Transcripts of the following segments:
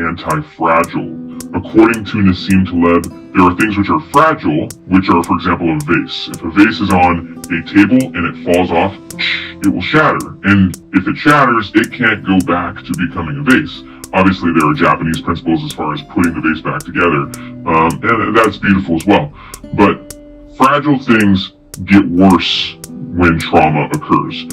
anti-fragile. According to Nassim Taleb, there are things which are fragile, which are, for example, a vase. If a vase is on a table and it falls off, it will shatter. And if it shatters, it can't go back to becoming a vase. Obviously, there are Japanese principles as far as putting the vase back together, and that's beautiful as well. But fragile things get worse when trauma occurs.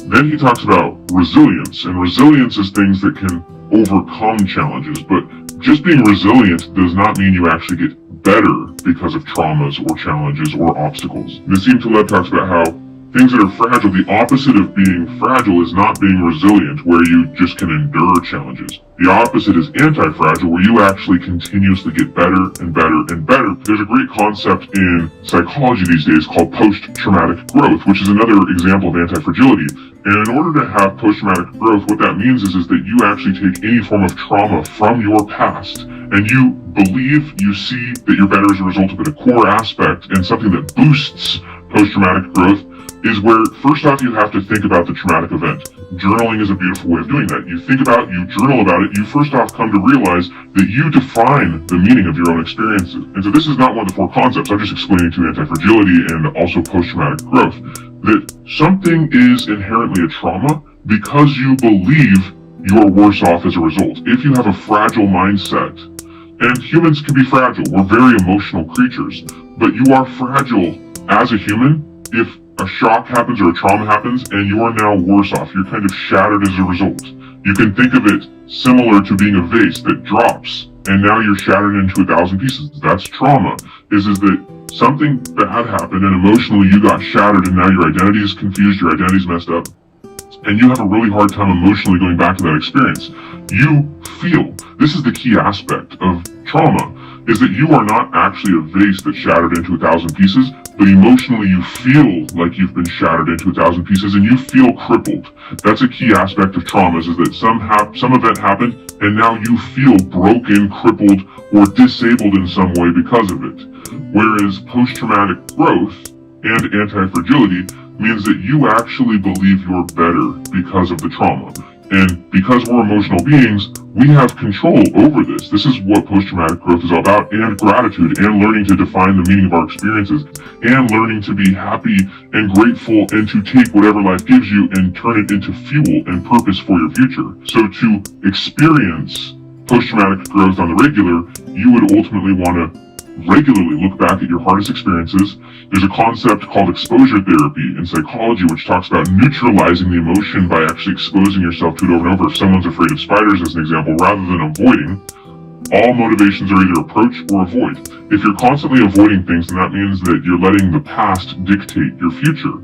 Then he talks about resilience, and resilience is things that can overcome challenges, but just being resilient does not mean you actually get better because of traumas or challenges or obstacles. Nassim Taleb talks about how things that are fragile, the opposite of being fragile is not being resilient, where you just can endure challenges. The opposite is anti-fragile, where you actually continuously get better and better and better. There's a great concept in psychology these days called post-traumatic growth, which is another example of anti-fragility. And in order to have post-traumatic growth, what that means is that you actually take any form of trauma from your past and you believe, you see that you're better as a result of it. A core aspect and something that boosts post-traumatic growth is where, first off, you have to think about the traumatic event. Journaling is a beautiful way of doing that. You think about, you journal about it, you first off come to realize that you define the meaning of your own experiences. And so this is not one of the four concepts. I'm just explaining to you anti-fragility and also post-traumatic growth, that something is inherently a trauma because you believe you're worse off as a result. If you have a fragile mindset, and humans can be fragile, we're very emotional creatures, but you are fragile as a human if a shock happens or a trauma happens and you are now worse off. You're kind of shattered as a result. You can think of it similar to being a vase that drops and now you're shattered into 1,000 pieces. That's trauma, is that something bad happened and emotionally you got shattered and now your identity is confused, your identity is messed up, and you have a really hard time emotionally going back to that experience. You feel, this is the key aspect of trauma, is that you are not actually a vase that's shattered into 1,000 pieces, but emotionally you feel like you've been shattered into 1,000 pieces and you feel crippled. That's a key aspect of traumas, is that some event happened and now you feel broken, crippled, or disabled in some way because of it. Whereas post-traumatic growth and anti-fragility means that you actually believe you're better because of the trauma. And because we're emotional beings, we have control over this. This is what post-traumatic growth is all about, and gratitude, and learning to define the meaning of our experiences, and learning to be happy and grateful, and to take whatever life gives you and turn it into fuel and purpose for your future. So to experience post-traumatic growth on the regular, you would ultimately want to regularly look back at your hardest experiences. There's a concept called exposure therapy in psychology, which talks about neutralizing the emotion by actually exposing yourself to it over and over. If someone's afraid of spiders, as an example, rather than avoiding, all motivations are either approach or avoid. If you're constantly avoiding things, then that means that you're letting the past dictate your future.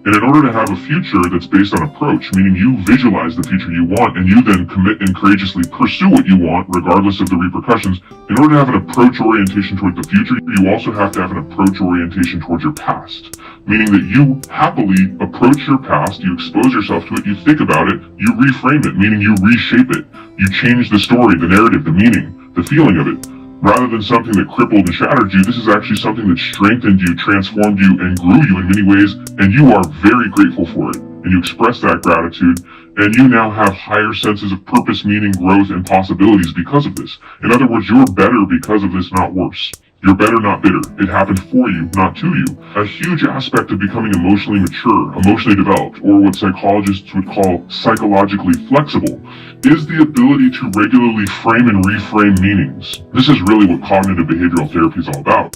And in order to have a future that's based on approach, meaning you visualize the future you want and you then commit and courageously pursue what you want regardless of the repercussions, in order to have an approach orientation toward the future, you also have to have an approach orientation towards your past. Meaning that you happily approach your past, you expose yourself to it, you think about it, you reframe it, meaning you reshape it. You change the story, the narrative, the meaning, the feeling of it. Rather than something that crippled and shattered you, this is actually something that strengthened you, transformed you, and grew you in many ways, and you are very grateful for it. And you express that gratitude, and you now have higher senses of purpose, meaning, growth, and possibilities because of this. In other words, you're better because of this, not worse. You're better, not bitter. It happened for you, not to you. A huge aspect of becoming emotionally mature, emotionally developed, or what psychologists would call psychologically flexible, is the ability to regularly frame and reframe meanings. This is really what cognitive behavioral therapy is all about.